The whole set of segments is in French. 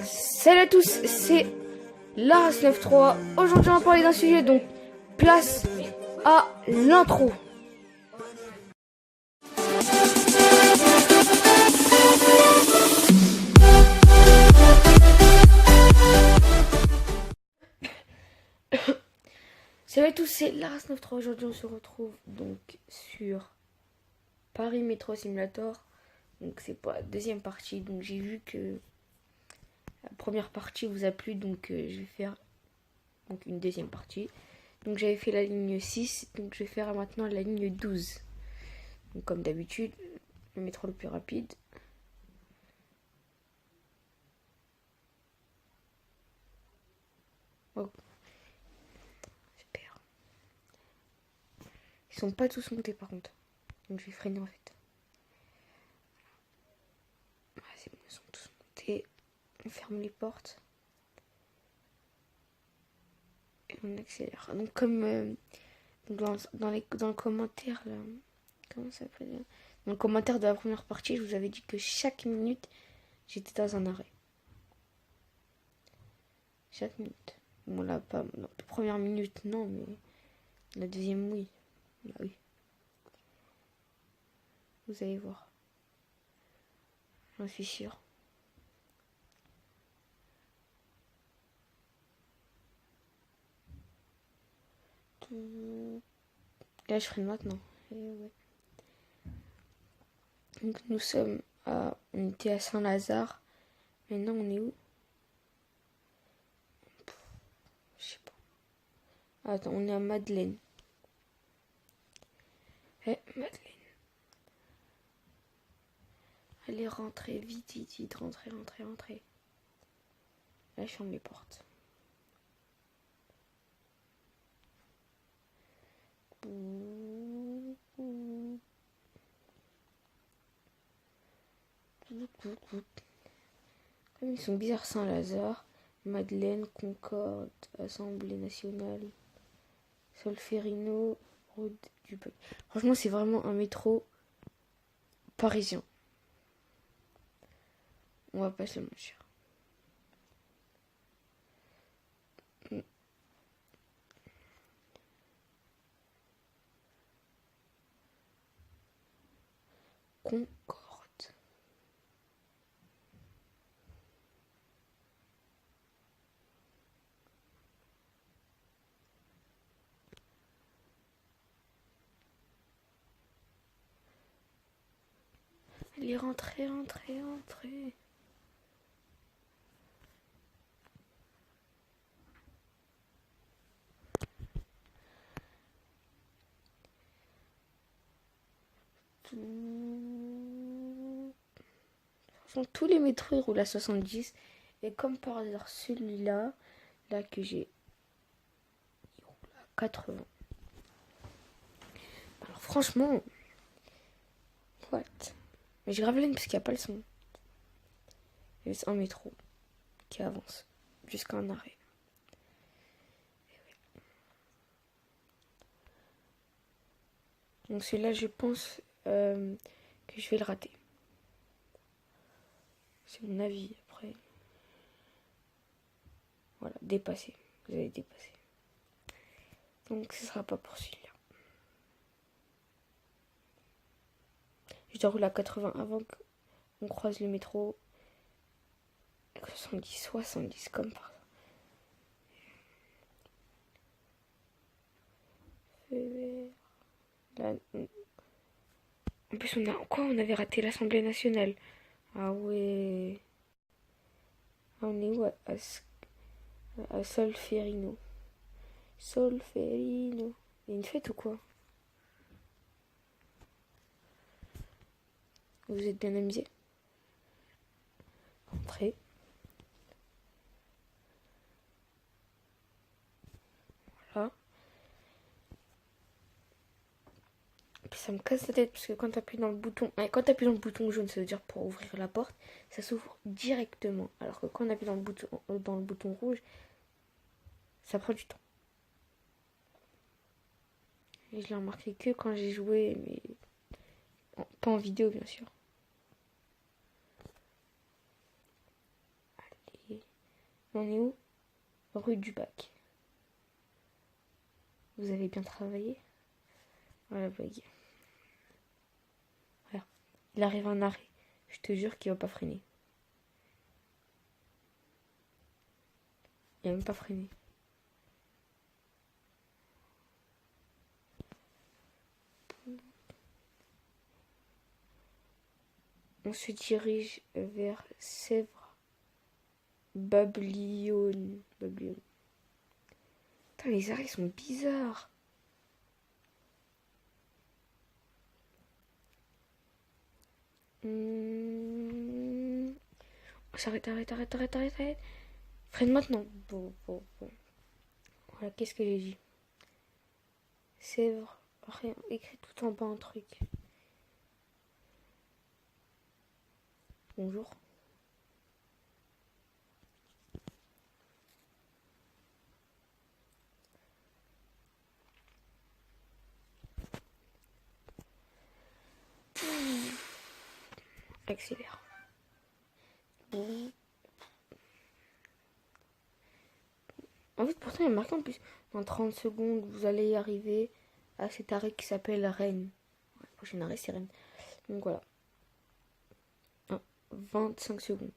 Salut à tous, c'est Lars 93. Aujourd'hui on va parler d'un sujet, donc place à l'intro. Salut à tous, c'est Lars 93. Aujourd'hui on se retrouve donc sur Paris Metro Simulator. Donc c'est pour la deuxième partie. Donc j'ai vu que la première partie vous a plu, donc je vais faire donc une deuxième partie. Donc j'avais fait la ligne 6, donc je vais faire maintenant la ligne 12. Donc comme d'habitude, le métro le plus rapide. Oh. Super. Ils sont pas tous montés par contre. Donc je vais freiner en fait. Ah, c'est bon, ils sont tous montés. On ferme les portes. Et on accélère. Donc comme dans le commentaire là. Comment ça s'appelle ? Dans le commentaire de la première partie, je vous avais dit que chaque minute, j'étais dans un arrêt. Chaque minute. Bon là, pas la première minute, non, mais la deuxième, oui. Bah oui. Vous allez voir. J'en suis sûre. Là, je freine maintenant. Et ouais. Donc nous sommes à... On était à Saint-Lazare. Maintenant, on est où ? Je sais pas. Attends, on est à Madeleine. Madeleine. Allez, rentrez, vite, vite, vite, rentrez. Là, je ferme les portes. Comme ils sont bizarres, Saint-Lazare, Madeleine, Concorde, Assemblée nationale, Solferino, Route du Bac. Franchement, c'est vraiment un métro parisien. On va pas se le mentir. Concorde. Allez, rentrez. Tous les métros ils roulent à 70. Et comme par hasard, celui-là, là que j'ai, il roule à 80. Alors franchement, what? Mais j'ai grave parce qu'il n'y a pas le son. Il y a un métro qui avance jusqu'à un arrêt. Donc celui-là, je pense que je vais le rater. C'est mon avis. Après, voilà, dépassé. Vous avez dépassé. Donc ce sera pas pour celui-là. Je dois rouler à 80 avant qu'on croise le métro. 70 comme par ça. Là, en plus, on avait raté l'Assemblée nationale. Ah ouais. Ah, on est où à Solferino. Solferino. Il y a une fête ou quoi? Vous êtes bien amusés? Entrez. Voilà. Puis ça me casse la tête parce que quand t'appuies dans le bouton... jaune, ça veut dire pour ouvrir la porte, ça s'ouvre directement. Alors que quand on appuie dans le bouton rouge, ça prend du temps. Et je l'ai remarqué que quand j'ai joué, mais pas en vidéo bien sûr. On est où? Rue du Bac. Vous avez bien travaillé? Voilà, blague. Voilà. Il arrive en arrêt. Je te jure qu'il va pas freiner. Il a même pas freiné. On se dirige vers Sèvres. Bablione. Bablione. Putain, les arrêts sont bizarres. Arrête, arrête. Freine maintenant. Bon. Voilà, qu'est-ce que j'ai dit? Sèvres. Rien, écrit tout en bas un truc. Bonjour. Accélère. En fait, pourtant, il y a marqué en plus. Dans 30 secondes, vous allez y arriver à cet arrêt qui s'appelle Rennes. Le prochain arrêt, c'est Rennes. Donc voilà. 25 secondes.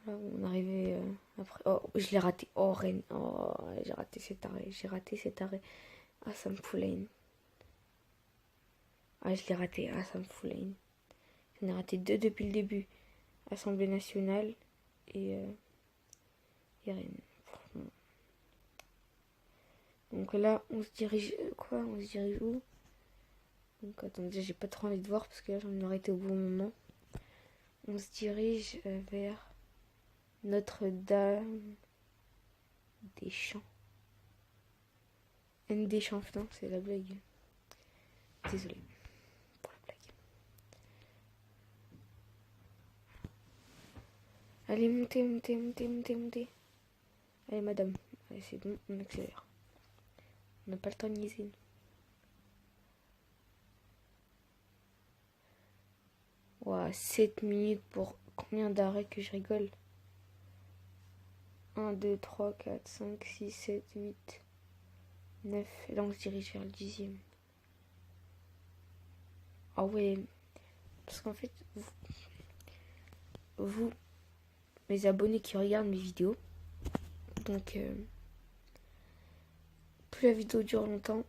Voilà, on arrivait après. Oh, je l'ai raté. Oh, Rennes. Oh, j'ai raté cet arrêt. Ah, ça me fout la haine. Ah, je l'ai raté. Ah, ça me fout la haine. J'en ai raté 2 depuis le début. Assemblée nationale et Rennes. Donc là, on se dirige. Quoi? On se dirige où? Donc attendez, j'ai pas trop envie de voir parce que là, j'en ai arrêté au bon moment. On se dirige vers Notre-Dame des Champs. N des Champs, putain, c'est la blague. Désolée pour la blague. Allez, montez. Allez, madame. Allez, c'est bon, on accélère. On n'a pas le temps de niaiser. Ouah, 7 minutes pour combien d'arrêts que je rigole? 1, 2, 3, 4, 5, 6, 7, 8, 9. Et là, on se dirige vers le 10e. Ah ouais. Parce qu'en fait, vous, mes abonnés qui regardent mes vidéos, donc plus la vidéo dure longtemps,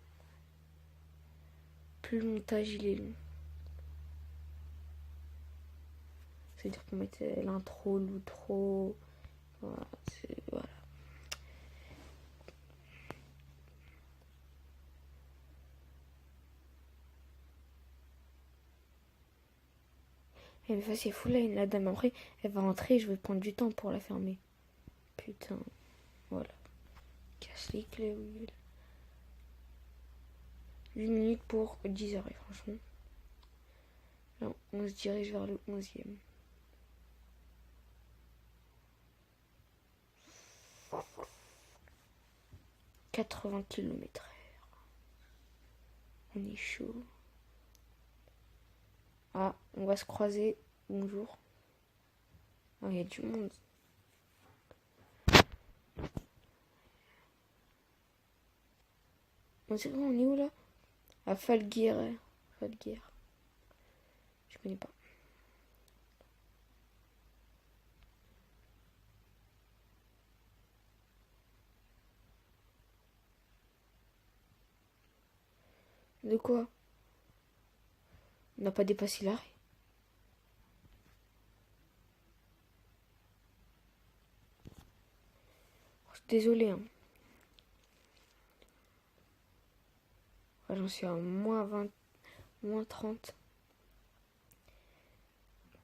plus le montage il est long. C'est-à-dire qu'on mettait l'intro, l'outro, voilà, voilà. Et mais ça c'est fou là, la dame après, elle va rentrer, je vais prendre du temps pour la fermer. Putain, voilà. Casse les clés, oui. 8 minutes pour 10 arrêts, franchement. Là, on se dirige vers le 11e. « 80 km/h. On est chaud. Ah, on va se croiser. Bonjour. Ah, il y a du monde. On est où là? À Falguière. Je connais pas. De quoi? On n'a pas dépassé l'arrêt. Désolé, hein. Ah, j'en suis à moins 20, moins 30.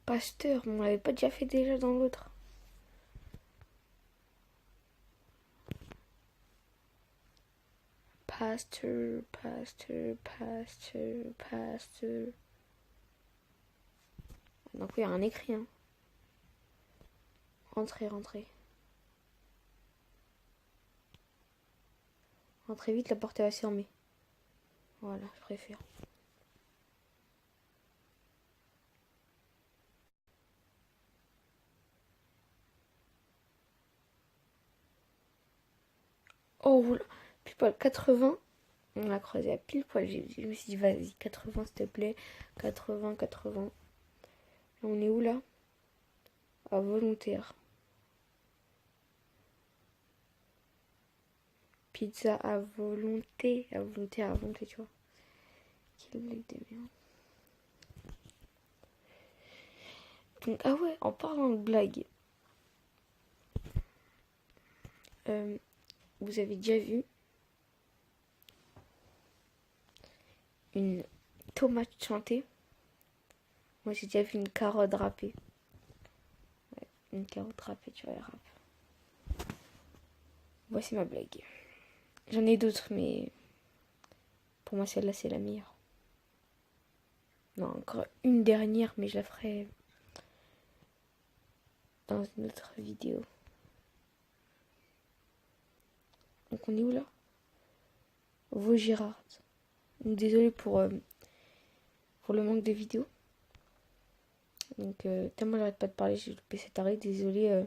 Pasteur, on l'avait pas déjà fait déjà dans l'autre. Pasteur. Donc oui, il y a un écrit, hein. Rentrez. Rentrez vite, la porte est assez fermée. Voilà, je préfère. Oh, oula. Pile poil 80. On l'a croisé à pile poil. Je me suis dit, vas-y, 80 s'il te plaît. 80, 80. Là, on est où là? À volontaire. Pizza à volonté. À volonté, tu vois. Quelle blague de merde. Donc, ah ouais, en parlant de blague. Vous avez déjà vu une tomate chantée? Moi, j'ai déjà vu une carotte râpée. Ouais, une carotte râpée, tu vois, elle râpe. Voici ma blague. J'en ai d'autres, mais pour moi, celle-là, c'est la meilleure. Non, encore une dernière, mais je la ferai dans une autre vidéo. Donc, on est où là? Vaugirard. Désolé pour le manque de vidéos. Donc, tellement j'arrête pas de parler, j'ai loupé cet arrêt. Désolé,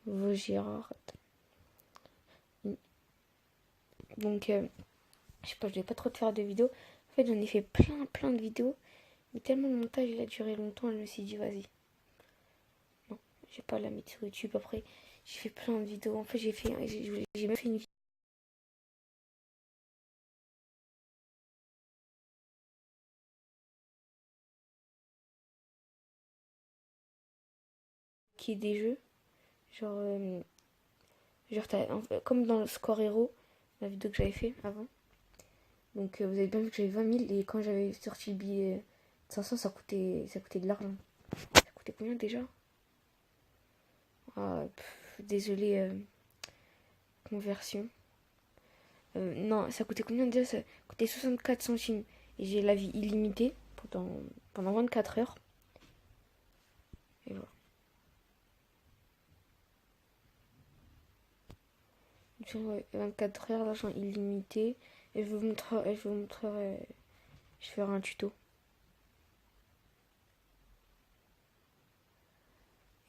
Vaugirard. Donc, je sais pas, je vais pas trop te faire de vidéos. En fait, j'en ai fait plein de vidéos. Mais tellement le montage il a duré longtemps, je me suis dit, vas-y. Non, je vais pas la mettre sur YouTube. Après, j'ai fait plein de vidéos. En fait, j'ai même fait une vidéo qui est des jeux. Genre, comme dans le Score Hero, la vidéo que j'avais fait avant. Donc, vous avez bien vu que j'avais 20 000. Et quand j'avais sorti le billet de 500, ça coûtait de l'argent. Ça coûtait combien déjà? Désolé, conversion. Non, ça coûtait combien déjà? Ça coûtait 64 centimes. Et j'ai la vie illimitée pendant 24 heures. Et voilà. 24 heures, l'argent illimité. Et je vous montrerai, je ferai un tuto.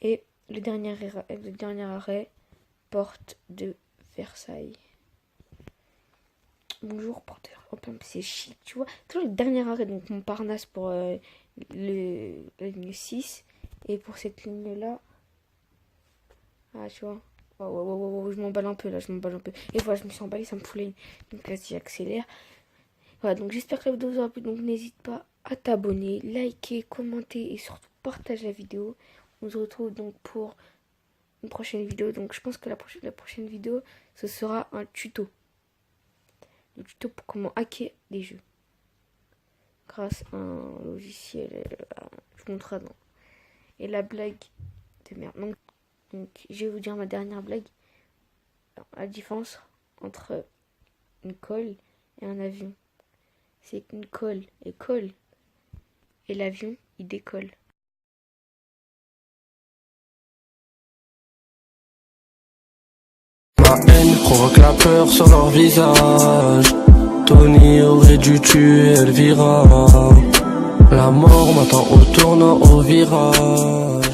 Et le dernier arrêt, porte de Versailles. Bonjour, porte de Versailles. C'est chic, tu vois. Toujours le dernier arrêt, donc Montparnasse pour la ligne 6. Et pour cette ligne-là, ah, tu vois. Oh, je m'emballe un peu là, Et voilà, je me suis emballée, ça me foulait. Donc là, si j'accélère. Voilà, donc j'espère que la vidéo vous aura plu. Donc n'hésite pas à t'abonner, liker, commenter et surtout partager la vidéo. On se retrouve donc pour une prochaine vidéo. Donc je pense que la prochaine vidéo, ce sera un tuto. Le tuto pour comment hacker les jeux. Grâce à un logiciel. Je vous montrerai dans. Et la blague de merde. Donc je vais vous dire ma dernière blague. La différence entre une colle et un avion. C'est qu'une colle est colle et l'avion il décolle. Ma haine provoque la peur sur leur visage. Tony aurait dû tuer Elvira. La mort m'attend au tournant au virage.